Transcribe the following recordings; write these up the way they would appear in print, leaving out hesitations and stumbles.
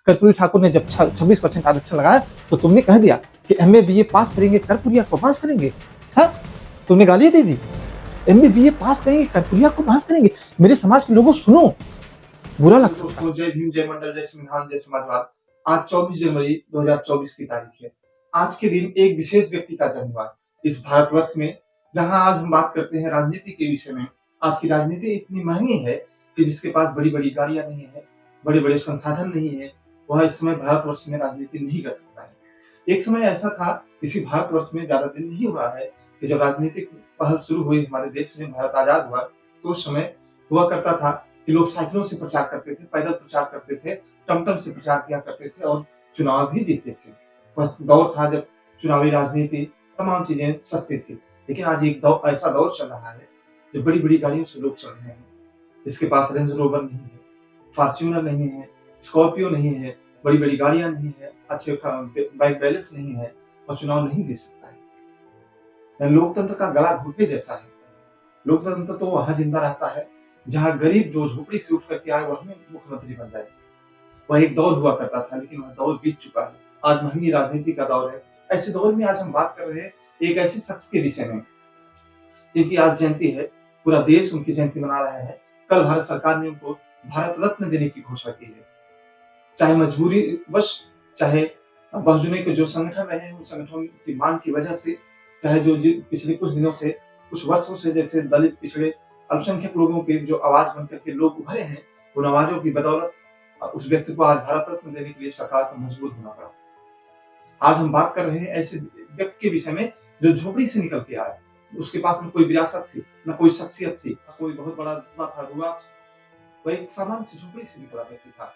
कर्पूरी ठाकुर ने जब 26% आरक्षण लगाया तो तुमने कह दिया कि एमए बीए पास करेंगे कर्पूरिया को पास करेंगे। हाँ, तुमने गाली दे दी, एमए बीए पास करेंगे कर्पूरिया को पास करेंगे। मेरे समाज के लोगों सुनो, बुरा लग सकता है। जय भीम, जय मंडल, जय संविधान, जय समाजवाद। आज 24 जनवरी 2024 की तारीख है। आज के दिन एक विशेष व्यक्ति का जन्म हुआ इस भारतवर्ष में, जहां आज हम बात करते हैं राजनीति के विषय में। आज की राजनीति इतनी महंगी है कि जिसके पास बड़ी बड़ी गाड़ियां नहीं है, बड़े बड़े संसाधन नहीं है, वह इस समय भारतवर्ष में राजनीति नहीं कर सकता है। एक समय ऐसा था, इसी भारतवर्ष में ज्यादा दिन नहीं हुआ है कि जब राजनीतिक पहल शुरू हुई हमारे देश में, भारत आजाद हुआ, तो उस समय हुआ करता था कि लोग साइकिलों से प्रचार करते थे, पैदल प्रचार करते थे, टमटम से प्रचार किया करते थे और चुनाव भी जीतते थे। वह दौर था जब चुनावी राजनीति तमाम चीजें सस्ती थी। लेकिन आज एक ऐसा दौर चल रहा है जब बड़ी बड़ी गाड़ियों से लोग चल रहे हैं, जिसके पास रेंज रोवर नहीं है, फॉर्च्यूनर नहीं है, स्कॉर्पियो नहीं है, बड़ी बड़ी गाड़ियां नहीं है, अच्छे बैंक बैलेंस नहीं है और चुनाव नहीं जीत सकता है। लोकतंत्र का गला घुटने जैसा है। लोकतंत्र तो वहां जिंदा रहता है जहां गरीब जो झोपड़ी से उठ करके आए वही मुख्यमंत्री बन जाए। वह एक दौर हुआ करता था, लेकिन वह दौर बीत चुका है। आज महंगी राजनीति का दौर है। ऐसे दौर में आज हम बात कर रहे हैं एक ऐसे शख्स के विषय में जिनकी आज जयंती है। पूरा देश उनकी जयंती मना रहा है। कल भारत सरकार ने उनको भारत रत्न देने की घोषणा की है। चाहे मजबूरी वश, चाहे बहुजनों के जो संगठन रहे हैं उन संगठनों की मांग की वजह से, चाहे जो पिछले कुछ दिनों से, कुछ वर्षों से, जैसे दलित, पिछड़े, अल्पसंख्यक लोगों के जो आवाज बनकर के लोग उभरे हैं, उन आवाजों की बदौलत उस व्यक्ति को आज भारत रत्न देने के लिए सरकार को मजबूर होना पड़ा। आज हम बात कर रहे हैं ऐसे व्यक्ति के विषय में जो झोपड़ी से निकल के आया। उसके पास न कोई विरासत थी, न कोई शख्सियत थी, न कोई बहुत बड़ा था हुआ। वह एक सामान्य सी झोपड़ी से निकला व्यक्ति था,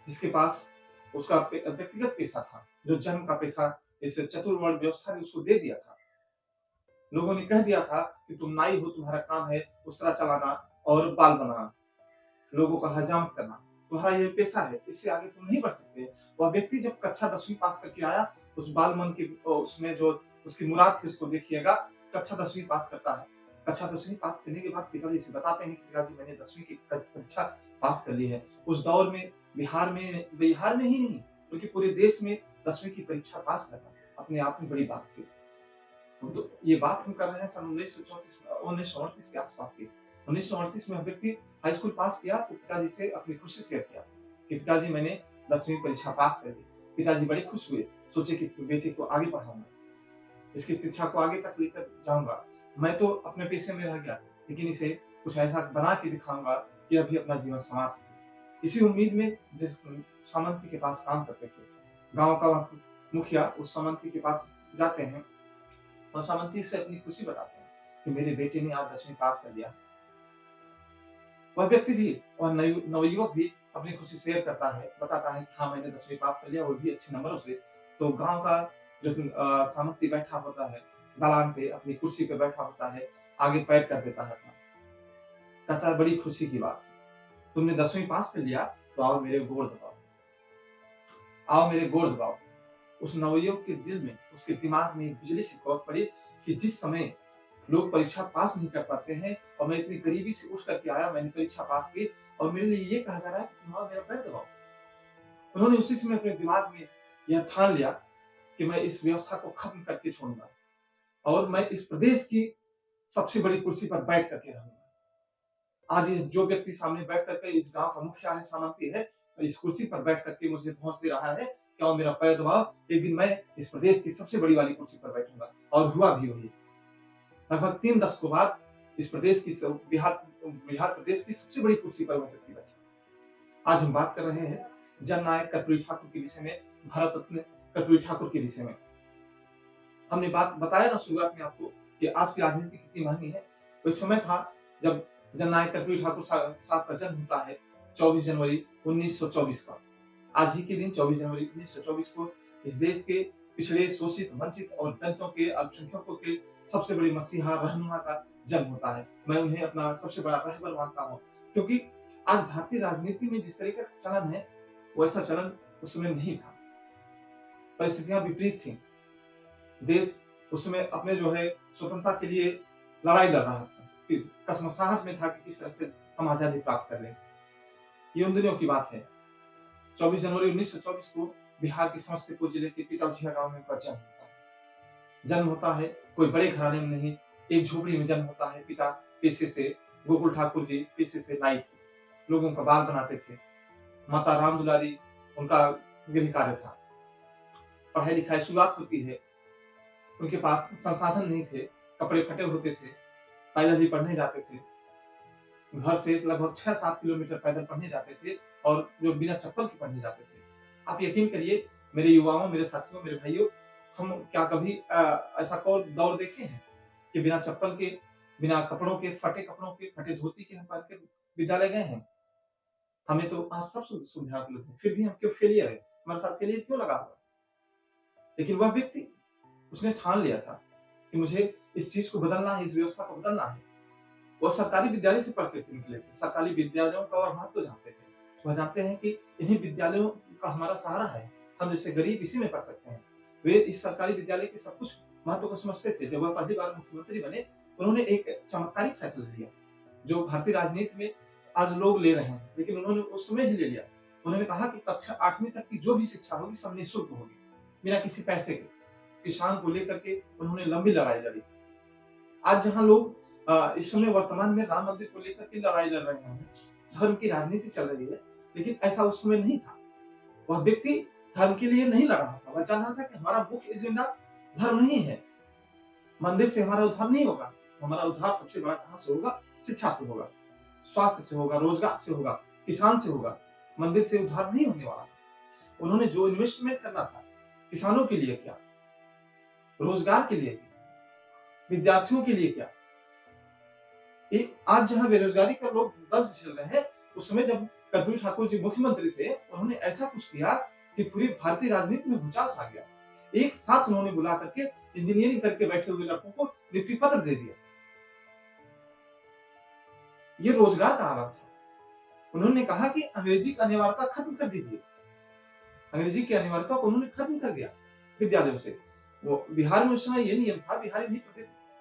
जिसके पास उसका व्यक्तिगत पैसा था, जो जन्म का पैसा इस चतुर्वर्ण व्यवस्था ने उसको दे दिया था। लोगों ने कह दिया था कि तुम नाई हो, तुम्हारा काम है उस्तरा चलाना और बाल बनाना, लोगों का हजामत करना, तुम्हारा ये पेशा है, इससे आगे तुम नहीं बढ़ सकते। वह व्यक्ति जब कक्षा 10वीं पास करके आया, उस बाल मन की उसमें जो उसकी मुराद थी उसको देखिएगा। कक्षा 10वीं पास करता है। कक्षा 10वीं पास करने के बाद पिताजी से बताते हैं कि पिताजी मैंने 10वीं की परीक्षा पास कर ली है। उस दौर में बिहार में ही नहीं बल्कि पूरे देश में 10वीं की परीक्षा पास करना अपने आप में बड़ी बात थी। तो ये बात हम कर रहे हैं सन 1938 के आसपास की। 1938 में व्यक्ति हाई स्कूल पास किया तो पिताजी से अपनी खुशी शेयर किया कि पिताजी मैंने 10वीं परीक्षा पास कर ली। पिताजी बड़े खुश हुए, सोचे कि बेटे को आगे पढ़ाऊंगा, इसकी शिक्षा को आगे तक लेकर जाऊंगा। मैं तो अपने पेशे में रह गया, लेकिन इसे कुछ ऐसा बना के दिखाऊंगा कि अभी अपना जीवन संवार सके। इसी उम्मीद में जिस सामंती के पास काम करते थे, गांव का मुखिया उस सामंती के पास जाते हैं और सामंती से अपनी खुशी बताते हैं कि मेरे बेटे ने आज 10वीं पास कर लिया। वह व्यक्ति भी और नवयुवक भी अपनी खुशी शेयर करता है, बताता है कि हाँ मैंने 10वीं पास कर लिया, वो भी अच्छे नंबरों से। तो गांव का जो सामंती बैठा होता है दालान पे, अपनी कुर्सी पे बैठा होता है, आगे पैर कर देता है अपना, कहता है बड़ी खुशी की बात है, तुमने 10वीं पास कर लिया तो आओ मेरे गोड़ दबाओ, आओ मेरे गोड़ दबाओ। उस नवयुवक के दिल में, उसके दिमाग में बिजली सी कौक पड़ी कि जिस समय लोग परीक्षा पास नहीं कर पाते हैं और मैं इतनी गरीबी से उठ करके आया, मैंने परीक्षा पास की और मेरे लिए ये कहा जा रहा है कि तुम आओ मेरा पैर दबाओ। उन्होंने उसी समय अपने दिमाग में यह ठान लिया कि मैं इस व्यवस्था को खत्म करके छोड़ूंगा और मैं इस प्रदेश की सबसे बड़ी कुर्सी पर बैठ करके रहूंगा। आज जो व्यक्ति सामने बैठ करके इस गांव का मुखिया है, सामंती है, इस कुर्सी पर बैठ करके मुझे धौंस दे रहा है कि आओ मेरा पैर दबाओ, एक दिन मैं इस प्रदेश की सबसे बड़ी वाली कुर्सी पर बैठूंगा। और हुआ भी वही। लगभग 3 दशकों बाद इस प्रदेश की बिहार प्रदेश की सबसे बड़ी कुर्सी पर वह व्यक्ति बैठा। आज हम बात कर रहे हैं जननायक कर्पूरी ठाकुर के विषय में, भारत रत्न कर्पूरी ठाकुर के विषय में। हमने बात बताया ना शुरुआत में आपको कि आज की राजनीति कितनी महंगी है। तो एक समय था जब जननायक कर्पूरी ठाकुर साहब का जन्म होता है 24 जनवरी 1924 का। आज ही के दिन 24 जनवरी 1924 को इस देश के पिछड़े, शोषित, वंचित और दलितों के, अल्पसंख्यकों के सबसे बड़ी मसीहा, रहनुमा का जन्म होता है। मैं उन्हें अपना सबसे बड़ा रहबर मानता हूँ, क्योंकि आज भारतीय राजनीति में जिस तरीके का चलन है वैसा चलन उस समय नहीं था। परिस्थितियां विपरीत थी। देश उस समय अपने जो है स्वतंत्रता के लिए लड़ाई लड़ रहा था, कसमसाहट में था कि किस तरह से हम आजादी प्राप्त कर लें। ये उन दिनों की बात है। 24 जनवरी 1924 को बिहार के समस्तीपुर जिले के पितौझिया गांव में उनका जन्म होता है। जन्म होता है कोई बड़े घराने में नहीं, एक झोपड़ी में जन्म होता है। पिता पेशे से गोकुल ठाकुर जी पेशे से नाई थे, लोगों का बाल बनाते थे। माता राम दुलारी उनका गृह कार्य था। पढ़ाई लिखाई शुरुआत होती है, उनके पास संसाधन नहीं थे, कपड़े फटे होते थे, पैदल ही पढ़ने जाते थे। घर से लगभग 6-7 किलोमीटर पैदल पढ़ने जाते थे और जो बिना चप्पल के पढ़ने जाते थे। आप यकीन करिए मेरे युवाओं, मेरे साथियों, मेरे भाइयों, हम क्या कभी ऐसा कौन दौर देखे हैं कि बिना चप्पल के, बिना कपड़ों के, फटे धोती के हम पहन के विद्यालय गए हैं? हमें तो आज सब सुविधा उपलब्ध है, फिर भी हम क्यों फेलियर है? हमारे साथ फेलियर क्यों लगा हुआ? लेकिन वह व्यक्ति, उसने ठान लिया था कि मुझे इस चीज को बदलना है, इस व्यवस्था को बदलना है। वो सरकारी विद्यालय से पढ़ के निकले थे। सरकारी विद्यालयों का और महत्व जानते थे। वह जानते हैं कि इन्हीं विद्यालयों का हमारा सहारा है। हम जैसे गरीब इसी में पढ़ सकते हैं। वे इस सरकारी विद्यालय के सब कुछ महत्व को समझते थे। जब वह पहली बार मुख्यमंत्री बने, उन्होंने एक चमत्कारिक फैसला लिया, जो भारतीय राजनीति में आज लोग ले रहे हैं, लेकिन उन्होंने उस समय ही ले लिया। उन्होंने कहा कि कक्षा 8वीं तक की जो भी शिक्षा होगी सब निःशुल्क होगी, बिना किसी पैसे के। किसान को लेकर के उन्होंने लंबी लड़ाई लड़ी। आज जहाँ लोग इस समय वर्तमान में राम मंदिर को लेकर के लड़ाई लड़ रहे हैं, धर्म की राजनीति चल रही है, लेकिन ऐसा उस समय नहीं था। वह व्यक्ति धर्म के लिए नहीं लड़ रहा था। वह जान रहा था कि हमारा मुख्य एजेंडा धर्म नहीं है, मंदिर से हमारा उद्धार नहीं होगा। हमारा उद्धार सबसे बड़ा कहां से होगा? शिक्षा से होगा, स्वास्थ्य से होगा, रोजगार से होगा, किसान से होगा। मंदिर से उद्धार नहीं होने वाला। उन्होंने जो इन्वेस्टमेंट करना था, किसानों के लिए क्या, रोजगार के लिए क्या, विद्यार्थियों के लिए क्या। आज जहां बेरोजगारी का लोग दस चल रहे हैं, उस समय जब कर्पूरी ठाकुर जी मुख्यमंत्री थे, उन्होंने ऐसा कुछ किया कि पूरी भारतीय राजनीति में भूचाल छा गया। एक साथ उन्होंने बुला करके इंजीनियरिंग करके बैठे हुए लड़कों को नियुक्ति पत्र दे दिया। ये रोजगार का आरंभ था। उन्होंने कहा कि अंग्रेजी की अनिवार्यता खत्म कर दीजिए। अंग्रेजी की अनिवार्यता को उन्होंने खत्म कर दिया विद्यालयों से। वो बिहार में उस समय ये नियम था, बिहार में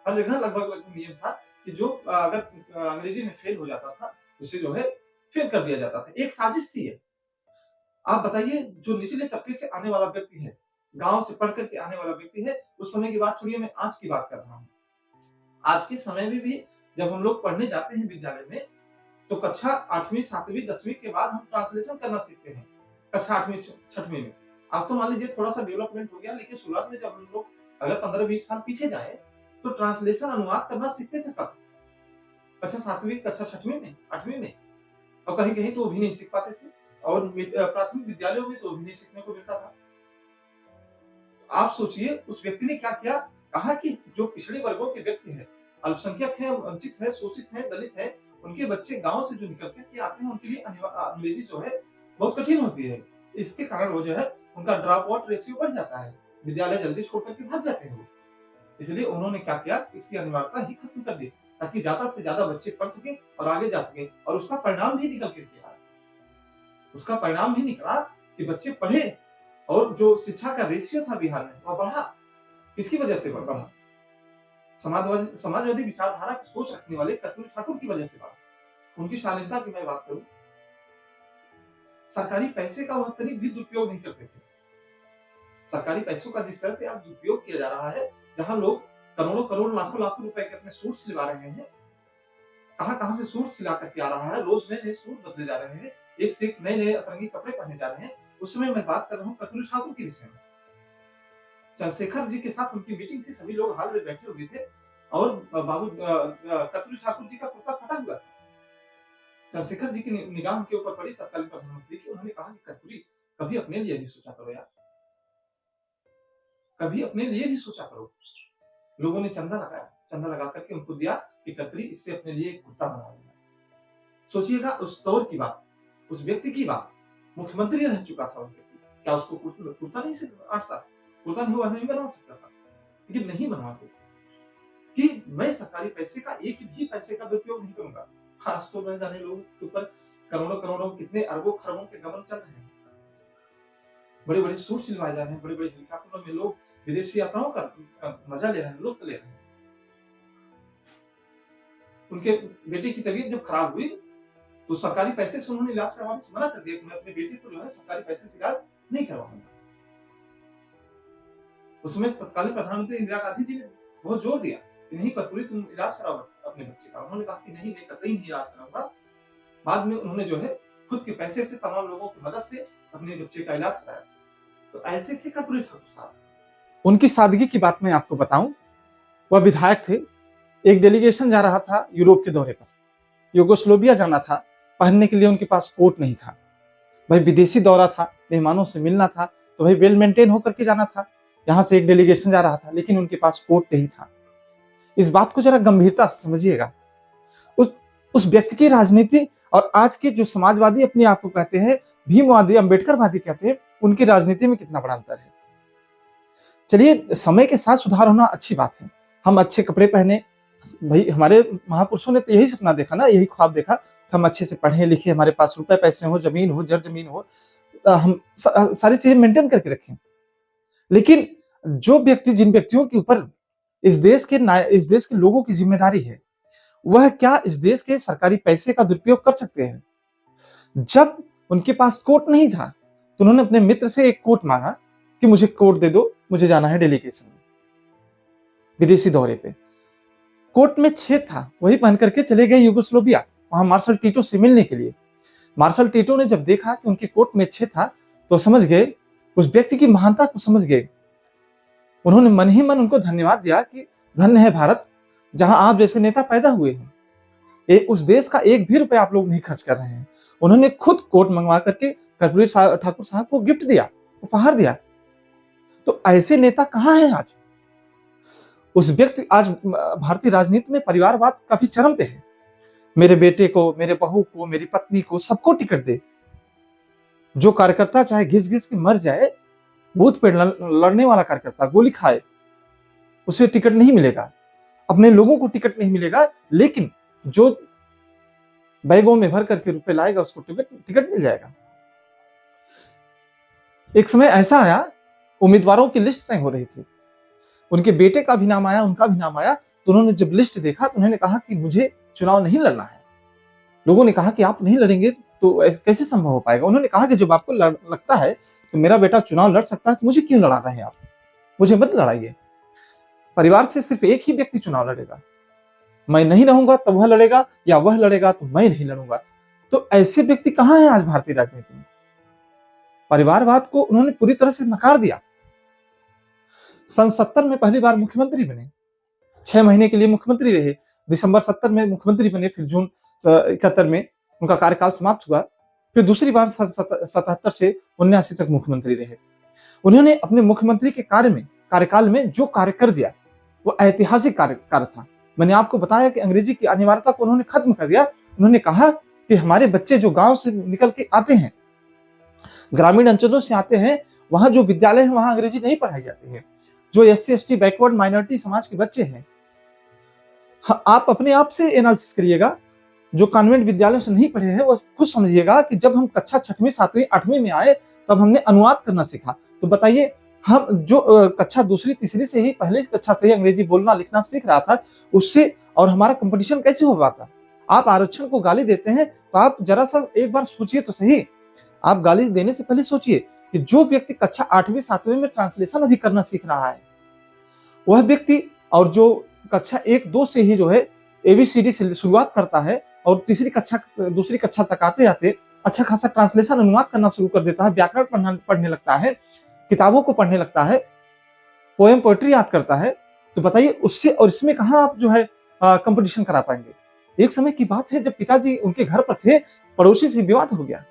हर जगह लगभग नियम था कि जो अगर अंग्रेजी में फेल हो जाता था, उसे जो है फेल कर दिया जाता था। एक साजिश थी ये। आप बताइए, जो निचले तबके से आने वाला व्यक्ति है, गांव से पढ़ करके आने वाला व्यक्ति है, उस समय की बात छोड़िए, मैं आज की बात कर रहा हूँ। आज के समय में भी जब हम लोग पढ़ने जाते हैं विद्यालय में, तो कक्षा 8वीं, 7वीं, 10वीं के बाद हम ट्रांसलेशन करना सीखते हैं। कक्षा 8वीं, 6वीं में। आज तो मान लीजिए थोड़ा सा डेवलपमेंट हो गया, लेकिन शुरुआत में जब हम लोग अगर 15-20 साल पीछे जाए, तो ट्रांसलेशन, अनुवाद करना सीखते थे कब? कक्षा 7वीं, कक्षा 6वीं में, 8वीं में। और कहीं-कहीं तो वो भी नहीं सीख पाते थे, और प्राथमिक विद्यालयों में तो भी नहीं सीखने को मिलता था। आप सोचिए उस व्यक्ति ने क्या किया। कहा कि जो पिछड़े वर्गों के व्यक्ति हैं, अल्पसंख्यक हैं, वंचित हैं, शोषित हैं, दलित हैं, उनके बच्चे गांव से जो निकल के आते हैं, उनके लिए अंग्रेजी जो है बहुत कठिन होती है। इसके कारण वो जो है उनका ड्रॉप आउट रेशियो बढ़ जाता है, विद्यालय जल्दी छोड़ करके भाग जाते हैं वो। इसलिए उन्होंने क्या किया, इसकी अनिवार्यता ही खत्म कर दी, ताकि ज्यादा से ज्यादा बच्चे पढ़ सके और आगे जा सके। और उसका परिणाम भी निकल के आया। उसका परिणाम भी निकला कि बच्चे पढ़े, और जो शिक्षा का रेशियो था बिहार में वह बढ़ा। किसकी वजह से बढ़ा? समाजवादी विचारधारा की सोच रखने वाले कर्पूरी ठाकुर की वजह से बढ़ा। उनकी शालीनता की मैं बात करूं, सरकारी पैसे का वह तनिक भी दुरुपयोग नहीं करते थे। सरकारी पैसों का जिस तरह से आज दुरुपयोग किया जा रहा है, जहां लोग करोड़ों करोड़, लाखों लाखों रुपए के अपने सूट सिलवा रहे हैं, कहां से सूट सिला करके आ रहा है, रोज नए नए सूट बदले जा रहे हैं, एक से एक नए नए अतरंगी कपड़े पहने जा रहे हैं। उस समय मैं बात कर रहा हूँ कर्पूरी ठाकुर के विषय में। चंद्रशेखर जी के साथ उनकी मीटिंग थी, सभी लोग हाल में बैठे हुए थे, और कर्पूरी ठाकुर जी का कुर्ता फटा हुआ था। चंद्रशेखर जी की निगाह उनके ऊपर पड़ी, तत्कालीन प्रधानमंत्री की। उन्होंने कहा कि कर्पूरी, कभी अपने लिए भी सोचा करो यार, कभी अपने लिए भी सोचा करो। लोगों ने चंदा लगाया, चंदा लगा करके उनको दिया कि कर्पूरी, इससे अपने लिए एक कुर्ता बना लेना। सोचिएगा उस दौर की बात, उस व्यक्ति की बात। मुख्यमंत्री रह चुका था उस व्यक्ति, क्या उसको कुर्ता नहीं से आता? कुर्ता नहीं, हुआ नहीं बनवा सकता था, लेकिन नहीं बनवाते थे कि मैं सरकारी पैसे का एक भी पैसे का दुरुपयोग नहीं करूंगा। आज तो न जाने लोगों के ऊपर करोड़ों करोड़ों, कितने अरबों खरबों के गबन चल रहे हैं। बड़े बड़े सूट सिलवाए जा रहे हैं, बड़े बड़े हेलीकॉप्टरों में लोग विदेशी यात्राओं का मजा ले रहे हैं, लुत्फ ले रहे हैं। उनके बेटे की तबीयत जब खराब हुई, तो सरकारी पैसे से उन्होंने इलाज करवाने से मना कर दिया कि मैं अपने बेटे को जो है सरकारी पैसे से इलाज नहीं करवाऊंगा। उसमें तत्कालीन प्रधानमंत्री इंदिरा गांधी जी ने बहुत जोर दिया कि नहीं कर्पूरी, तुम इलाज कराओ अपने बच्चे का। उन्होंने कहा कि नहीं, मैं कतई नहीं इलाज कराऊंगा। बाद में उन्होंने जो है खुद के पैसे से तमाम लोगों की मदद से अपने बच्चे का इलाज कराया। तो ऐसे थे कर्पूरी ठाकुर साहब। उनकी सादगी की बात मैं आपको बताऊं, वह विधायक थे। एक डेलीगेशन जा रहा था यूरोप के दौरे पर, यूगोस्लोविया जाना था। पहनने के लिए उनके पास कोट नहीं था। भाई विदेशी दौरा था, मेहमानों से मिलना था, तो भाई वेल मेंटेन होकर के जाना था। यहाँ से एक डेलीगेशन जा रहा था, लेकिन उनके पास कोट नहीं था। इस बात को जरा गंभीरता से समझिएगा। उस व्यक्ति की राजनीति और आज के जो समाजवादी अपने आप को कहते हैं, भीमवादी, अम्बेडकरवादी कहते हैं, उनकी राजनीति में कितना बड़ा अंतर है। चलिए, समय के साथ सुधार होना अच्छी बात है। हम अच्छे कपड़े पहने, भाई हमारे महापुरुषों ने तो यही सपना देखा ना, यही ख्वाब देखा कि हम अच्छे से पढ़े लिखे, हमारे पास रुपए पैसे हो, जमीन हो, जर जमीन हो, हम सारी चीजें मेंटेन करके रखें। लेकिन जो व्यक्ति, जिन व्यक्तियों के ऊपर इस देश के लोगों की जिम्मेदारी है, वह क्या इस देश के सरकारी पैसे का दुरुपयोग कर सकते हैं? जब उनके पास कोट नहीं था तो उन्होंने अपने मित्र से एक कोट मांगा कि मुझे कोट दे दो, मुझे जाना है डेलीगेशन में, विदेशी दौरे पे। कोट में छेद था, वही पहन करके चले गए यूगोस्लोविया, वहां मार्शल टीटो से मिलने के लिए। मार्शल टीटो ने जब देखा कि उनके कोट में छेद था तो समझ गए, उस व्यक्ति की महानता को समझ गए। उन्होंने मन ही मन उनको धन्यवाद दिया कि धन्य है भारत, जहां आप जैसे नेता पैदा हुए हैं। उस देश का एक भी रुपया आप लोग नहीं खर्च कर रहे हैं। उन्होंने खुद कोट मंगवा करके कर्पूरी ठाकुर साहब को गिफ्ट दिया, उपहार दिया। तो ऐसे नेता कहां हैं आज? उस व्यक्ति आज भारतीय राजनीति में परिवारवाद काफी चरम पे है। मेरे बेटे को, मेरे बहू को, मेरी पत्नी को, सबको टिकट दे। जो कार्यकर्ता चाहे घिस घिस के मर जाए, बूथ पे लड़ने वाला कार्यकर्ता गोली खाए, उसे टिकट नहीं मिलेगा, अपने लोगों को टिकट नहीं मिलेगा, लेकिन जो बैगों में भर करके रुपए लाएगा उसको टिकट मिल जाएगा। एक समय ऐसा आया, उम्मीदवारों की लिस्ट तय हो रही थी, उनके बेटे का भी नाम आया, उनका भी नाम आया। तो उन्होंने जब लिस्ट देखा तो उन्होंने कहा कि मुझे चुनाव नहीं लड़ना है। लोगों ने कहा कि आप नहीं लड़ेंगे तो कैसे संभव हो पाएगा? उन्होंने कहा कि जब आपको लगता है कि मेरा बेटा चुनाव लड़ सकता है तो मुझे क्यों लड़ा रहे हैं आप? मुझे मत लड़ाइए। परिवार से सिर्फ एक ही व्यक्ति चुनाव लड़ेगा, मैं नहीं रहूंगा तब वह लड़ेगा, या वह लड़ेगा तो मैं नहीं लड़ूंगा। तो ऐसे व्यक्ति कहां हैं आज भारतीय राजनीति में? परिवारवाद को उन्होंने पूरी तरह से नकार दिया। सन 70 में पहली बार मुख्यमंत्री बने, 6 महीने के लिए मुख्यमंत्री रहे। दिसंबर 70 में मुख्यमंत्री बने, फिर जून 71 में उनका कार्यकाल समाप्त हुआ। फिर दूसरी बार 77 से 79 तक मुख्यमंत्री रहे। उन्होंने अपने मुख्यमंत्री के कार्यकाल में जो कार्य कर दिया वो ऐतिहासिक कार्य था। मैंने आपको बताया कि अंग्रेजी की अनिवार्यता को उन्होंने खत्म कर दिया। उन्होंने कहा कि हमारे बच्चे जो गांव से निकल के आते हैं, ग्रामीण अंचलों से आते हैं, वहां जो विद्यालय है वहां अंग्रेजी नहीं पढ़ाई जाती है। जो SC ST बैकवर्ड माइनॉरिटी समाज के बच्चे हैं, आप अपने आप से एनालिसिस करिएगा। जो कॉन्वेंट विद्यालयों से नहीं पढ़े हैं वो खुद समझिएगा कि जब हम कक्षा 6वीं 7वीं 8वीं में आए तब हमने अनुवाद करना सीखा। तो बताइए, हम जो कक्षा 2री 3री से ही, पहले कक्षा से ही अंग्रेजी बोलना लिखना सीख रहा था, उससे और हमारा कंपटीशन कैसे हो पाता? आप आरक्षण को गाली देते हैं तो आप जरा सा एक बार सोचिए तो सही। आप गाली देने से पहले सोचिए कि जो व्यक्ति कक्षा 8वीं 7वीं में ट्रांसलेशन अभी करना सीख रहा है, वह व्यक्ति, और जो कक्षा 1-2 से ही जो है ABCD से शुरुआत करता है और दूसरी कक्षा तक आते आते अच्छा खासा ट्रांसलेशन अनुवाद करना शुरू कर देता है, व्याकरण पढ़ने लगता है, किताबों को पढ़ने लगता है, पोएम पोएट्री याद करता है, तो बताइए उससे और इसमें कहाँ आप जो है कंपटीशन करा पाएंगे? एक समय की बात है जब पिताजी उनके घर पर थे, पड़ोसी से विवाद हो गया,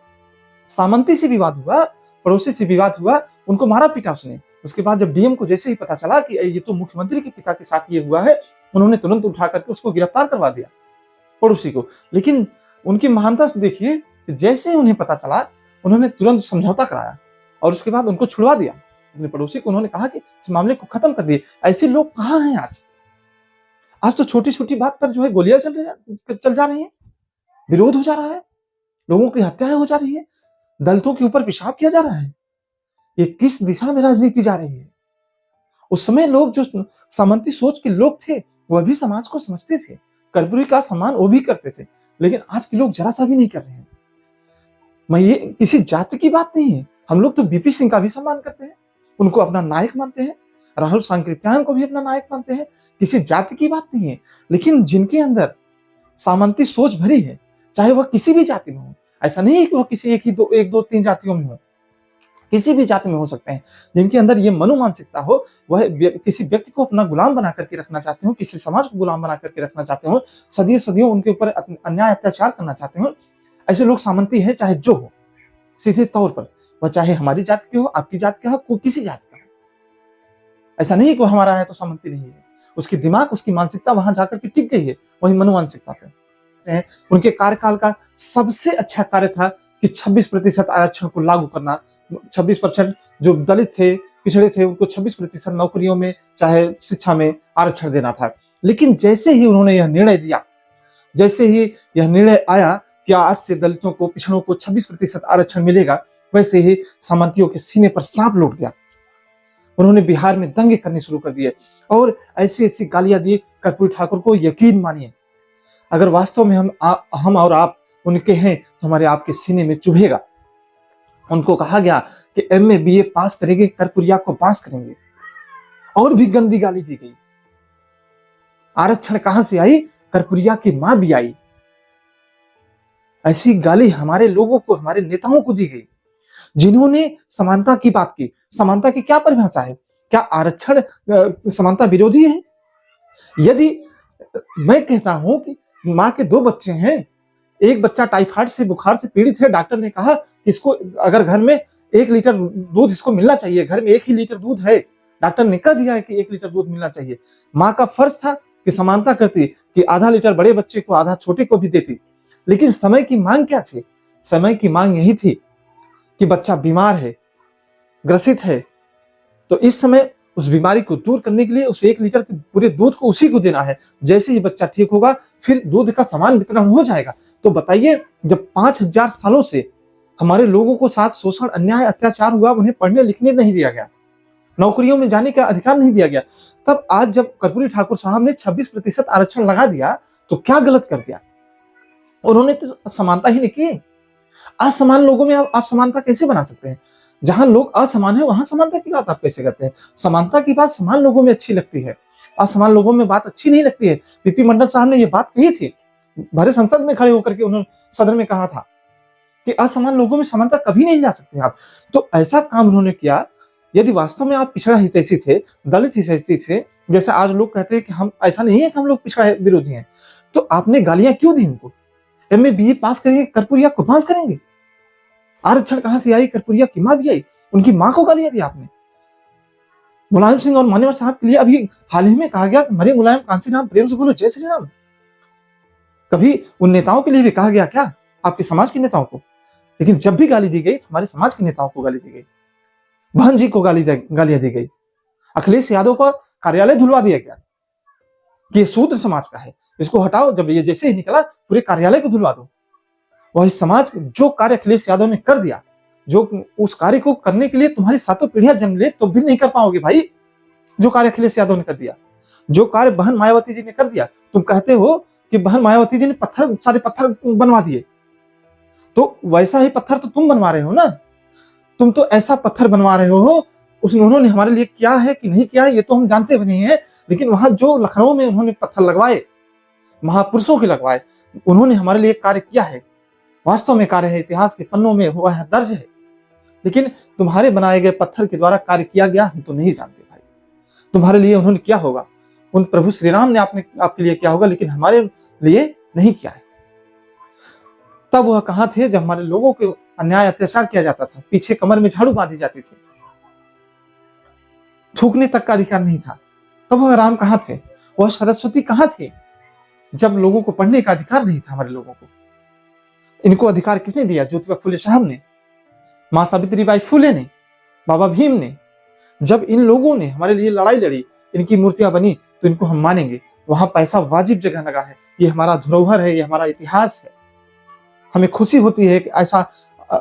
सामंती से विवाद हुआ, पड़ोसी से विवाद हुआ, उनको मारा पीटा उसने। उसके बाद जब DM को जैसे ही पता चला कि ये तो मुख्यमंत्री के पिता के साथ ये हुआ है, उन्होंने तुरंत उठा करके उसको गिरफ्तार करवा दिया, पड़ोसी को। लेकिन उनकी महानता देखिए, जैसे ही उन्हें पता चला उन्होंने तुरंत समझौता कराया और उसके बाद उनको छुड़वा दिया। अपने पड़ोसी को उन्होंने कहा कि इस मामले को खत्म कर दिए। ऐसे लोग कहां हैं आज? आज तो छोटी छोटी बात पर जो है गोलियां चल जा रही हैं, विरोध हो जा रहा है, लोगों की हत्याएं हो जा रही है, दलितों के ऊपर पेशाब किया जा रहा है। ये किस दिशा में राजनीति जा रही है? उस समय लोग, जो सामंती सोच के लोग थे, वह भी समाज को समझते थे, कर्पूरी का सम्मान वो भी करते थे। लेकिन आज के लोग जरा सा भी नहीं कर रहे हैं। मैं ये किसी जाति की बात नहीं है, हम लोग तो बीपी सिंह का भी सम्मान करते हैं, उनको अपना नायक मानते हैं, राहुल सांकृत्यायन को भी अपना नायक मानते हैं, किसी जाति की बात नहीं है। लेकिन जिनके अंदर सामंती सोच भरी है, चाहे वह किसी भी जाति में हो, ऐसा नहीं है कि वह किसी एक दो तीन जातियों में हो, किसी भी जाति में हो सकते हैं, जिनके अंदर ये मनोमानसिकता हो, वह किसी व्यक्ति को अपना गुलाम बना करके रखना चाहते हो, किसी समाज को गुलाम बना करके रखना चाहते हो, सदियों सदियों उनके ऊपर अन्याय अत्याचार करना चाहते हो, ऐसे लोग सामंती है, चाहे जो हो, सीधे तौर पर वह चाहे हमारी जाति के हो, आपकी जाति का हो, किसी जाति का हो। ऐसा नहीं कि वो हमारा है तो सामंती नहीं है, उसकी दिमाग, उसकी मानसिकता वहां जाकर के टिक गई है, वही मनोमानसिकता पे। उनके कार्यकाल का सबसे अच्छा कार्य था कि 26% आरक्षण को लागू करना। 26% जो दलित थे, पिछड़े थे, उनको 26% नौकरियों में, चाहे शिक्षा में आरक्षण देना था। लेकिन जैसे ही उन्होंने यह निर्णय दिया, जैसे ही यह निर्णय आया कि आज से दलितों को, पिछड़ों को 26% आरक्षण मिलेगा, वैसे ही सामंतियों के सीने पर सांप लौट गया। उन्होंने बिहार में दंगे करने शुरू कर दिए और ऐसी ऐसी गालियां दी कर्पूरी ठाकुर को। यकीन मानिए, अगर वास्तव में हम और आप उनके हैं तो हमारे आपके सीने में चुभेगा। उनको कहा गया कि MA BA पास करेंगे, कर्पूरिया को पास करेंगे, और भी गंदी गाली दी गई। आरक्षण कहां से आई? कर्पूरिया की मां भी आई। ऐसी गाली हमारे लोगों को, हमारे नेताओं को दी गई, जिन्होंने समानता की बात की। समानता की क्या परिभाषा है? क्या आरक्षण समानता विरोधी है? यदि मैं कहता हूं कि मां के 2 बच्चे हैं, एक बच्चा टाइफाइड से, बुखार से पीड़ित है, डॉक्टर ने कहा कि इसको, अगर घर में 1 लीटर दूध इसको मिलना चाहिए, घर में 1 ही लीटर दूध है, डॉक्टर ने कह दिया है कि 1 लीटर दूध मिलना चाहिए। मां का फर्ज था कि समानता करती, कि आधा लीटर बड़े बच्चे को, आधा छोटे को भी देती। लेकिन समय की मांग क्या थी? समय की मांग यही थी कि बच्चा बीमार है, ग्रसित है, तो इस समय उस बीमारी को दूर करने के लिए उस 1 लीटर के पूरे दूध को उसी को देना है। जैसे ही बच्चा ठीक होगा, फिर दूध का समान वितरण हो जाएगा। तो बताइए, जब 5000 सालों से हमारे लोगों को साथ शोषण, अन्याय, अत्याचार हुआ, उन्हें पढ़ने लिखने नहीं दिया गया, नौकरियों में जाने का अधिकार नहीं दिया गया, तब आज जब कर्पूरी ठाकुर साहब ने 26% आरक्षण लगा दिया, तो क्या गलत कर दिया? उन्होंने तो समानता ही नहीं की। असमान लोगों में आप समानता कैसे बना सकते हैं? जहां लोग असमान है, वहां समानता की बात आप कैसे करते हैं? समानता की बात समान लोगों में अच्छी लगती है, असमान लोगों में बात अच्छी नहीं लगती है। पीपी मंडल साहब ने यह बात कही थी, भरे संसद में खड़े होकर के उन्होंने सदन में कहा था कि असमान लोगों में समानता कभी नहीं ला सकते आप। तो ऐसा काम उन्होंने किया। यदि वास्तव में आप पिछड़ा हितैषी थे, दलित हितैषी थे, जैसे आज लोग कहते हैं कि हम, ऐसा नहीं है कि हम लोग पिछड़ा विरोधी हैं, तो आपने गालियां क्यों दी उनको? MA BA पास करेंगे, कर्पूरिया को पास करेंगे। आरक्षण कहां से आई? कर्पूरिया की मां भी आई, उनकी मां को गालियां दी आपने। मुलायम सिंह और मान्यवर साहब के लिए अभी हाल ही में कहा गया, मरे मुलायम कांसी राम, प्रेम से बोलो जय श्री राम। कभी उन नेताओं के लिए भी कहा गया क्या? आपके समाज के नेताओं को? लेकिन जब भी गाली दी गई, हमारे समाज के नेताओं को गाली दी गई, बहन जी को गालियां दी गई, अखिलेश यादव का कार्यालय धुलवा दिया गया कि ये शूद्र समाज का है, इसको हटाओ। जब ये जैसे ही निकला, पूरे कार्यालय को धुलवा दो। वही समाज, जो कार्य अखिलेश यादव ने कर दिया, जो उस कार्य को करने के लिए तुम्हारी 7 पीढ़ियां जन्म ले तो भी नहीं कर पाओगे भाई। जो कार्य अखिलेश यादव ने कर दिया, जो कार्य बहन मायावती जी ने कर दिया, तुम कहते हो कि बहन मायावती जी ने सारे पत्थर बनवा दिए, तो वैसा ही पत्थर तो तुम बनवा रहे हो ना। तुम तो ऐसा पत्थर बनवा रहे हो, उन्होंने हमारे लिए किया है कि नहीं किया है ये तो हम जानते भी नहीं है, लेकिन वहां जो लखनऊ में उन्होंने पत्थर लगवाए, महापुरुषों के लगवाए, उन्होंने हमारे लिए कार्य किया है, वास्तव में कार्य है, इतिहास के पन्नों में हुआ है, दर्ज है। लेकिन तुम्हारे बनाए गए पत्थर के द्वारा कार्य किया गया, हम तो नहीं जानते भाई। तुम्हारे लिए उन्होंने क्या होगा, उन प्रभु श्री राम ने आपके लिए क्या होगा, लेकिन हमारे लिए नहीं किया है। तब वह कहां थे जब हमारे लोगों को अन्याय अत्याचार किया जाता था, पीछे कमर में झाड़ू बांधी जाती थी, थूकने तक का अधिकार नहीं था। तब वह राम कहां थे, वह सरस्वती कहां थे, जब लोगों को पढ़ने का अधिकार नहीं था हमारे लोगों को। इनको अधिकार किसने दिया? ज्योतिबा फुले साहब ने, मां सावित्रीबाई फुले ने, बाबा भीम ने। जब इन लोगों ने हमारे लिए लड़ाई लड़ी, इनकी मूर्तियां बनी, तो इनको हम मानेंगे। वहां पैसा वाजिब जगह लगा है, ये हमारा धरोहर है, ये हमारा इतिहास है। हमें खुशी होती है कि ऐसा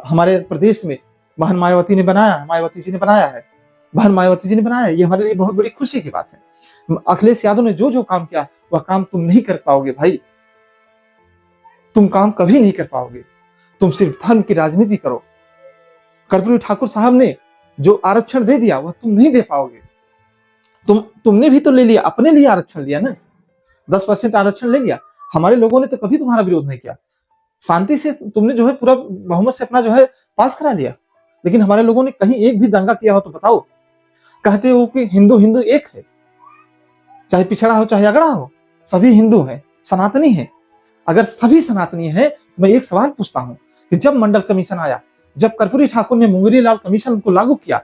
हमारे प्रदेश में बहन मायावती ने बनाया, मायावती जी ने बनाया है, बहन मायावती जी ने बनाया है, ये हमारे लिए बहुत बड़ी खुशी की बात है। अखिलेश यादव ने जो जो काम किया, वह काम तुम नहीं कर पाओगे भाई। तुम काम कभी नहीं कर पाओगे। तुम सिर्फ धर्म की राजनीति करो। कर्पूरी ठाकुर साहब ने जो आरक्षण दे दिया वह तुम नहीं दे पाओगे। तुमने भी तो ले लिया, अपने लिए आरक्षण लिया ना, 10% आरक्षण ले लिया। हमारे लोगों ने तो कभी तुम्हारा विरोध नहीं किया। शांति से तुमने जो है पूरा बहुमत से अपना जो है पास करा लिया। लेकिन हमारे लोगों ने कहीं एक भी दंगा किया हो तो बताओ। कहते हो कि हिंदू हिंदू एक है, चाहे पिछड़ा हो चाहे अगड़ा हो, सभी हिंदू हैं, सनातनी हैं। अगर सभी सनातनी हैं तो मैं एक सवाल पूछता हूं कि जब मंडल कमीशन आया, जब कर्पूरी ठाकुर ने मुंगेरी लाल कमीशन को लागू किया,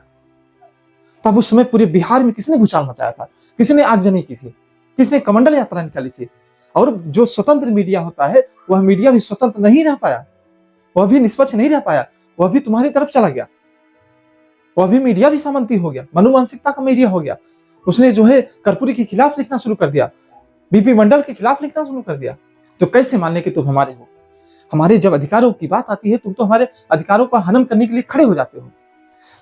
तब उस समय पूरे बिहार में किसने भूचाल मचाया था? किसने आगजनी की थी? किसने कमंडल यात्रा निकाली थी? और जो स्वतंत्र मीडिया होता है वह मीडिया भी स्वतंत्र नहीं रह पाया, वह भी निष्पक्ष नहीं रह पाया, वह भी तुम्हारी तरफ चला गया। वह भी मीडिया भी सामंती हो गया, मनुमानसिकता का मीडिया हो गया। उसने जो है कर्पूरी के खिलाफ लिखना शुरू कर दिया, बीपी मंडल के खिलाफ लिखना शुरू कर दिया। तो कैसे मानने कि तुम हमारे हो? हमारे जब अधिकारों की बात आती है तुम तो हमारे अधिकारों का हनन करने के लिए खड़े हो जाते हो।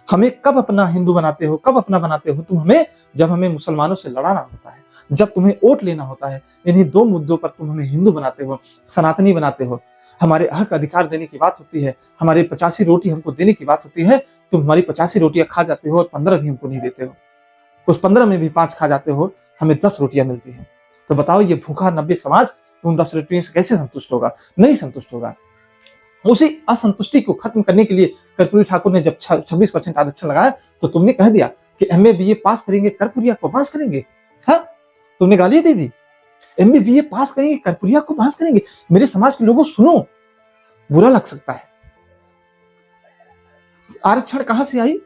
हमें कब अपना हिंदू बनाते हो, कब अपना बनाते हो तुम हमें? जब हमें मुसलमानों से लड़ाना होता है, जब तुम्हें वोट लेना होता है। इन्हीं दो मुद्दों पर तुम हमें हिंदू बनाते हो, सनातनी बनाते हो। हमारे हक अधिकार देने की बात होती है, हमारे 85 रोटी हमको देने की बात होती है, तुम हमारी 85 रोटियां खा जाते हो और 15 भी हमको नहीं देते हो। उस 15 में भी 5 खा जाते हो, हमें 10 रोटियां मिलती हैं। तो बताओ ये भूखा नब्बे समाज उन 10 रोटियों से कैसे संतुष्ट होगा? नहीं संतुष्ट होगा। उसी असंतुष्टि को खत्म करने के लिए कर्पूरी ठाकुर ने जब 26% आरक्षण लगाया तो तुमने कह दिया कि एमए बीए पास करेंगे कर्पूरिया को पास करेंगे। हाँ, तुमने गाली दे दी। एमए बीए पास करेंगे कर्पूरिया को पास करेंगे। मेरे समाज के लोगों सुनो, बुरा लग सकता है। आरक्षण कहां से आई?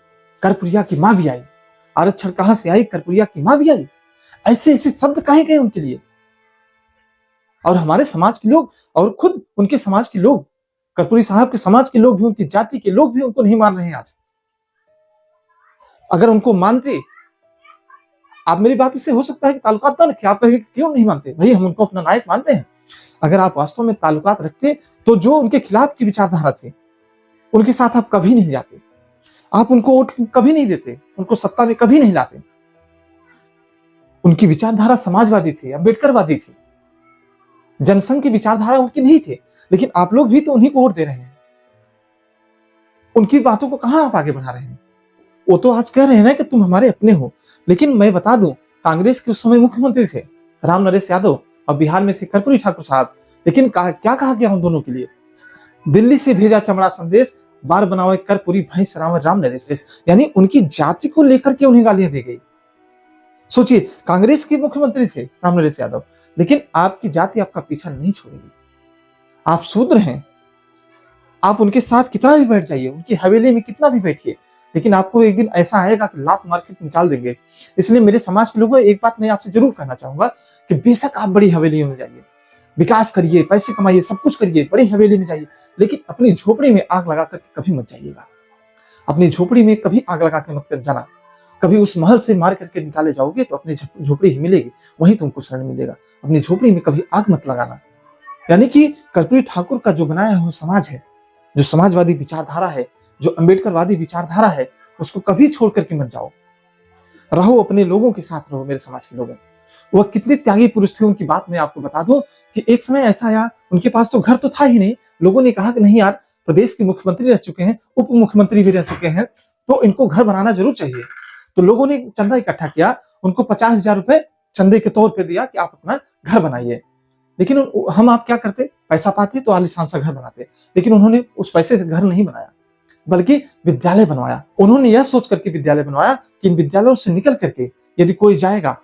कर्पूरिया की मां भी आई। आरक्षण कहां से आई? कर्पूरिया की मां भी आई। ऐसे ऐसे शब्द कहे गए उनके लिए। और हमारे समाज के लोग और खुद उनके समाज के लोग, कर्पूरी साहब के समाज के लोग भी, उनकी जाति के लोग भी उनको नहीं मान रहे हैं आज। अगर उनको मानते, आप मेरी बात से हो सकता है कि ताल्लुकात ना रखे, आप कहेंगे क्यों नहीं मानते? भाई हम उनको अपना नायक मानते हैं। अगर आप वास्तव में ताल्लुकात रखते तो जो उनके खिलाफ की विचारधारा थी उनके साथ आप कभी नहीं जाते, आप उनको वोट कभी नहीं देते, उनको सत्ता में कभी नहीं लाते। उनकी विचारधारा समाजवादी थी, अम्बेडकरवादी थी, जनसंघ की विचारधारा उनकी नहीं थी। लेकिन आप लोग भी तो उन्हीं को वोट दे रहे हैं। उनकी बातों को कहां आप आगे बढ़ा रहे हैं? वो तो आज कह रहे हैं ना कि तुम हमारे अपने हो। लेकिन मैं बता दूं, कांग्रेस के उस समय मुख्यमंत्री थे राम नरेश यादव और बिहार में थे कर्पूरी ठाकुर साहब। लेकिन क्या कहा गया उन दोनों के लिए? दिल्ली से भेजा चमड़ा संदेश, बार बनाओ कर्पूरी भैंस राम नरेश। यानी उनकी जाति को लेकर के उन्हें गालियां दी गई। सोचिए, कांग्रेस के मुख्यमंत्री थे राम नरेश यादव, लेकिन आपकी जाति आपका पीछा नहीं छोड़ेगी। आप शूद्र हैं, आप उनके साथ कितना भी बैठ जाइए, उनकी हवेली में कितना भी बैठिए, लेकिन आपको एक दिन ऐसा आएगा कि लात मार के निकाल देंगे। इसलिए मेरे समाज के लोगों, एक बात मैं आपसे जरूर कहना चाहूंगा कि बेशक आप बड़ी हवेलियों में जाइए, विकास करिए, पैसे कमाइए, सब कुछ करिए, बड़ी हवेली में जाइए, लेकिन अपनी झोपड़ी में आग लगा करके कभी मत जाइएगा। अपनी झोपड़ी में कभी आग लगा के मत जाना। कभी उस महल से मार करके निकाले जाओगे तो अपनी झोपड़ी ही मिलेगी, वहीं तुमको शरण मिलेगा। अपनी झोपड़ी में कभी आग मत लगाना। यानी कि कर्पूरी ठाकुर का जो बनाया हुआ समाज है, जो समाजवादी विचारधारा है, जो अम्बेडकरवादी विचारधारा है, उसको कभी छोड़ करके मत जाओ। रहो अपने लोगों के साथ, रहो मेरे समाज के लोगों। वह कितने त्यागी पुरुष थे, उनकी बात मैं आपको बता दूं कि एक समय ऐसा आया, उनके पास तो घर तो था ही नहीं। लोगों ने कहा कि नहीं यार, प्रदेश के मुख्यमंत्री रह चुके हैं, उप मुख्यमंत्री भी रह चुके हैं, तो इनको घर बनाना जरूर चाहिए। तो लोगों ने चंदा इकट्ठा किया, उनको 50,000 रुपए चंदे के तौर पे दिया कि आप अपना घर बनाइए। लेकिन हम आप क्या करते? पैसा पाते तो आलीशान सा घर बनाते। लेकिन उन्होंने उस पैसे से घर नहीं बनाया, बल्कि विद्यालय बनवाया। उन्होंने यह सोच करके विद्यालय बनवाया कि इन विद्यालयों से निकल करके यदि कोई जाएगा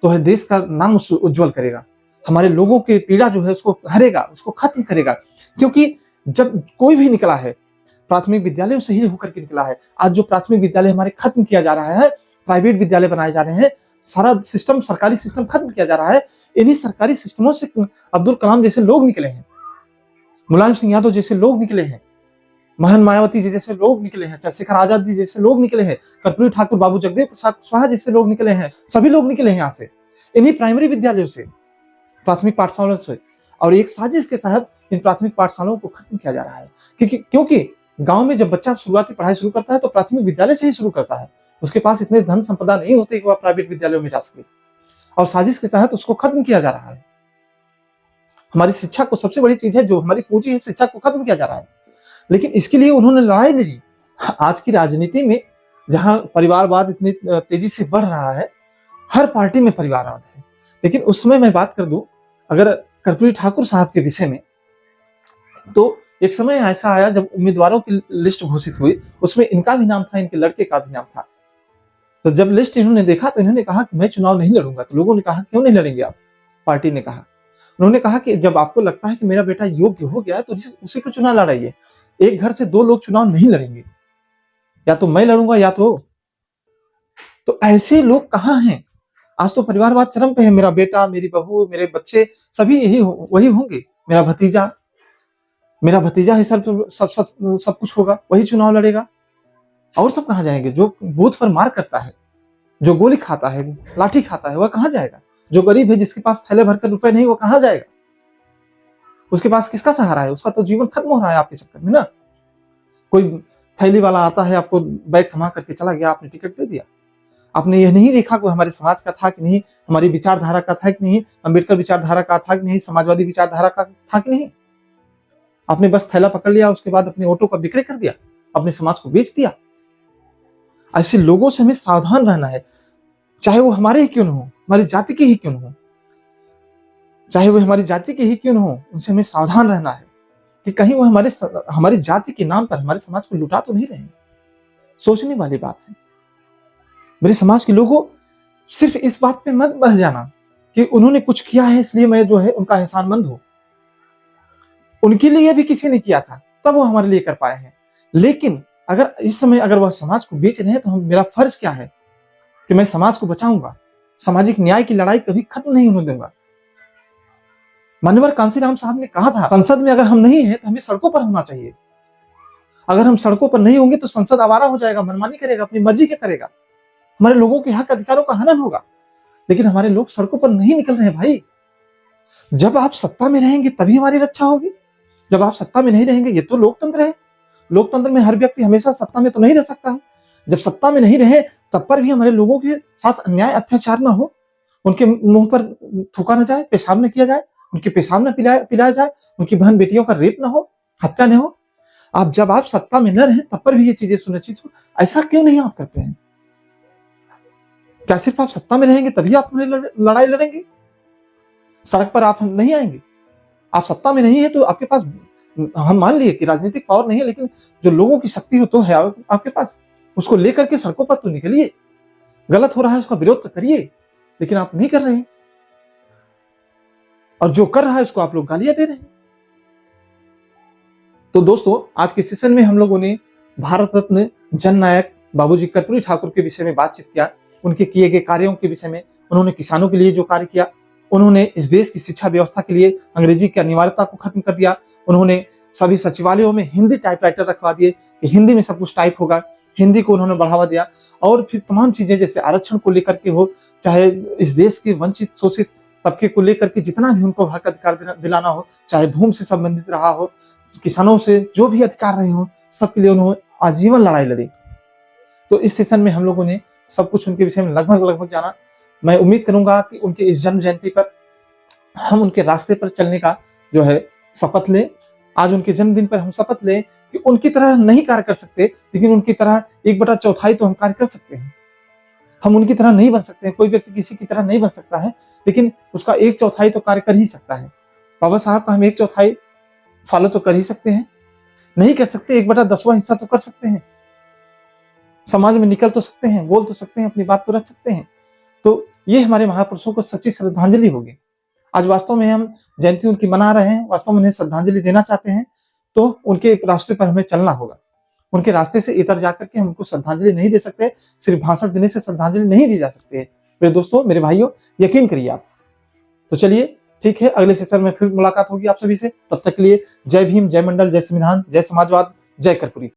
तो है देश का नाम उज्जवल करेगा, हमारे लोगों की पीड़ा जो है उसको हरेगा, उसको खत्म करेगा। क्योंकि जब कोई भी निकला है प्राथमिक विद्यालयों से ही होकर के निकला है। आज जो प्राथमिक विद्यालय हमारे खत्म किया जा रहा है, प्राइवेट विद्यालय बनाए जा रहे हैं, सारा सिस्टम, सरकारी सिस्टम खत्म किया जा रहा है। इन्हीं सरकारी सिस्टमों से अब्दुल कलाम जैसे लोग निकले हैं, मुलायम सिंह यादव जैसे लोग निकले हैं, महन मायावती जी जैसे लोग निकले हैं, चंद्रशेखर आजाद जी जैसे लोग निकले हैं, कर्पूरी ठाकुर, बाबू जगदेव प्रसाद कुशवाहा जैसे लोग निकले हैं। सभी लोग निकले हैं यहाँ से, इन्हीं प्राइमरी विद्यालयों से, प्राथमिक पाठशालाओं से। और एक साजिश के तहत इन प्राथमिक पाठशालाओं को खत्म किया जा रहा है। क्योंकि गांव में जब बच्चा शुरुआती पढ़ाई शुरू करता है तो प्राथमिक विद्यालय से ही शुरू करता है। उसके पास इतने धन संपदा नहीं होते कि वह प्राइवेट विद्यालयों में जा सके, और साजिश के तहत उसको खत्म किया जा रहा है। हमारी शिक्षा को, सबसे बड़ी चीज है जो हमारी पूंजी है, शिक्षा को खत्म किया जा रहा है। लेकिन इसके लिए उन्होंने लड़ाई लड़ी। आज की राजनीति में जहां परिवारवाद इतनी तेजी से बढ़ रहा है, हर पार्टी में परिवारवाद है। लेकिन उसमें मैं बात कर दूं अगर कर्पूरी ठाकुर साहब के विषय में, तो एक समय ऐसा आया जब उम्मीदवारों की लिस्ट घोषित हुई, उसमें इनका भी नाम था, इनके लड़के का भी नाम था। तो जब लिस्ट इन्होंने देखा तो इन्होंने कहा कि मैं चुनाव नहीं लड़ूंगा। तो लोगों ने कहा क्यों नहीं लड़ेंगे आप? पार्टी ने कहा, उन्होंने कहा कि जब आपको लगता है कि मेरा बेटा योग्य हो गया है तो उसी को चुनाव लड़ाइए। एक घर से 2 लोग चुनाव नहीं लड़ेंगे, या तो मैं लड़ूंगा या तो ऐसे लोग कहाँ हैं? आज तो परिवारवाद चरम पे है। मेरा बेटा, मेरी बहू, मेरे बच्चे सभी वही होंगे। मेरा भतीजा ही सब कुछ होगा, वही चुनाव लड़ेगा। और सब कहाँ जाएंगे? जो बूथ पर मार करता है, जो गोली खाता है, लाठी खाता है, वह कहाँ जाएगा? जो गरीब है, जिसके पास थैले भरकर रुपए नहीं, वो कहाँ जाएगा? उसके पास किसका सहारा है? उसका तो जीवन खत्म हो रहा है आपके चक्कर में ना। कोई थैली वाला आता है, आपको बैग थमा करके चला गया, आपने टिकट दे दिया। आपने यह नहीं देखा कि हमारे समाज का था कि नहीं, हमारी विचारधारा का था कि नहीं, अम्बेडकर विचारधारा का था कि नहीं, समाजवादी विचारधारा का था कि नहीं। आपने बस थैला पकड़ लिया, उसके बाद अपने ऑटो का विक्रय कर दिया, अपने समाज को बेच दिया। ऐसे लोगों से हमें सावधान रहना है, चाहे वो हमारे ही क्यों न हो, हमारी जाति के ही क्यों न हो, चाहे वो हमारी जाति के ही क्यों न हो, उनसे हमें सावधान रहना है कि कहीं वो हमारी जाति के नाम पर हमारे समाज को लुटा तो नहीं रहे। सोचने वाली बात है। मेरे समाज के लोगों, सिर्फ इस बात पे मत बह जाना कि उन्होंने कुछ किया है इसलिए मैं जो है उनका एहसानमंद हूं। उनके लिए भी किसी ने किया था, तब वो हमारे लिए कर पाए हैं। लेकिन अगर इस समय अगर वह समाज को बेच रहे हैं, तो मेरा फर्ज क्या है कि मैं समाज को बचाऊंगा। सामाजिक न्याय की लड़ाई कभी खत्म नहीं होने दूंगा। मान्यवर कांसीराम साहब ने कहा था, संसद में अगर हम नहीं है तो हमें सड़कों पर होना चाहिए। अगर हम सड़कों पर नहीं होंगे तो संसद आवारा हो जाएगा, मनमानी करेगा, अपनी मर्जी के करेगा, हमारे लोगों के हक अधिकारों का हनन होगा। लेकिन हमारे लोग सड़कों पर नहीं निकल रहे भाई। जब आप सत्ता में रहेंगे तभी हमारी रक्षा होगी। जब आप सत्ता में नहीं रहेंगे, ये तो लोकतंत्र है। लोकतंत्र में हर व्यक्ति हमेशा सत्ता में तो नहीं रह सकता है। जब सत्ता में नहीं रहे तब पर भी हमारे लोगों के साथ अन्याय अत्याचार ना हो, उनके मुंह पर थूका न जाए, पेशाब न किया जाए, उनके पेशाब न पिलाया जाए, उनकी बहन बेटियों का रेप न हो, हत्या न हो। जब आप सत्ता में न रहे तब पर भी ये चीजें सुनिश्चित हो, ऐसा क्यों नहीं आप करते हैं? क्या सिर्फ आप सत्ता में रहेंगे तभी आप लड़ाई लड़ेंगे? सड़क पर आप नहीं आएंगे? आप सत्ता में नहीं है तो आपके पास, हम मान लिए कि राजनीतिक पावर नहीं है, लेकिन जो लोगों की शक्ति हो तो है आपके पास, उसको लेकर के सड़कों पर तो निकलिए। गलत हो रहा है उसका विरोध तो करिए, लेकिन आप नहीं कर रहे हैं। और जो कर रहा है उसको आप लोग गालियां दे रहे हैं। तो दोस्तों, आज के सेशन में हम लोगों ने भारत रत्न जननायक बाबूजी कर्पूरी ठाकुर के विषय में बातचीत किया। उनके किए गए कार्यों के विषय में, उन्होंने किसानों के लिए जो कार्य किया, उन्होंने इस देश की शिक्षा व्यवस्था के लिए अंग्रेजी की अनिवार्यता को खत्म कर दिया। उन्होंने सभी सचिवालयों में हिंदी टाइपराइटर रखवा दिए कि हिंदी में सब कुछ टाइप होगा। हिंदी को उन्होंने बढ़ावा दिया। और फिर तमाम चीजें, जैसे आरक्षण को लेकर के हो, चाहे इस देश के वंचित शोषित तबके को लेकर के जितना भी उनको हक अधिकार दिलाना हो, चाहे भूमि से संबंधित रहा हो, किसानों से जो भी अधिकार रहे हो, सबके लिए उन्होंने आजीवन लड़ाई लड़ी। तो इस सेशन में हम लोगों ने सब कुछ उनके विषय में लगभग जाना। मैं उम्मीद करूंगा कि उनके इस जन्म जयंती पर हम उनके रास्ते पर चलने का जो है शपथ लें। आज उनके जन्मदिन पर हम शपथ लें कि उनकी तरह नहीं कार्य कर सकते, लेकिन उनकी तरह 1/4 तो हम कार्य कर सकते हैं। हम उनकी तरह नहीं बन सकते हैं, कोई व्यक्ति किसी की तरह नहीं बन सकता है, लेकिन उसका 1/4 तो कार्य कर ही सकता है। बाबा साहब का हम 1/4 फॉलो तो कर ही सकते हैं, नहीं कर सकते 1/10वां हिस्सा तो कर सकते हैं। समाज में निकल तो सकते हैं, बोल तो सकते हैं, अपनी बात तो रख सकते हैं। तो ये हमारे महापुरुषों को सच्ची श्रद्धांजलि होगी। आज वास्तव में हम जयंती उनकी मना रहे हैं, वास्तव में उन्हें श्रद्धांजलि देना चाहते हैं, तो उनके रास्ते पर हमें चलना होगा। उनके रास्ते से इतर जाकर के हम उनको श्रद्धांजलि नहीं दे सकते। सिर्फ भाषण देने से श्रद्धांजलि नहीं दी जा सकती है। मेरे दोस्तों, मेरे भाइयों, यकीन करिए आप। तो चलिए, ठीक है, अगले सेशन में फिर मुलाकात होगी आप सभी से। तब तक के लिए जय भीम, जय मंडल, जय संविधान, जय समाजवाद, जय कर्पूरी।